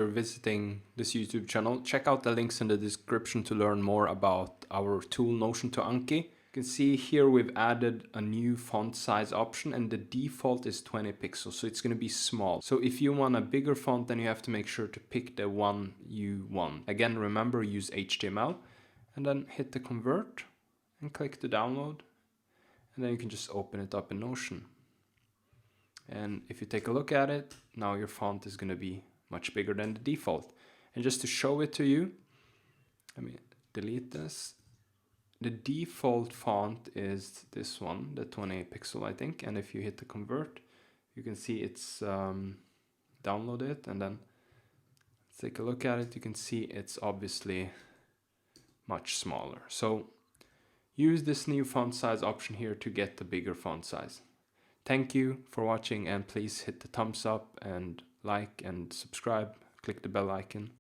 you're visiting this YouTube channel, check out the links in the description to learn more about our tool notion2anki. You can see here we've added a new font size option, and the default is 20 pixels, so it's going to be small. So if you want a bigger font, then you have to make sure to pick the one you want. Again, remember, use HTML, and then hit the convert and click to download, and then you can just open it up in Notion. And if you take a look at it, now your font is going to be much bigger than the default. And just to show it to you, let me delete this. The default font is this one, the 20 pixel, I think. And if you hit the convert, you can see it's downloaded. And then let's take a look at it. You can see it's obviously much smaller. So use this new font size option here to get the bigger font size. Thank you for watching, and please hit the thumbs up and like and subscribe. Click the bell icon.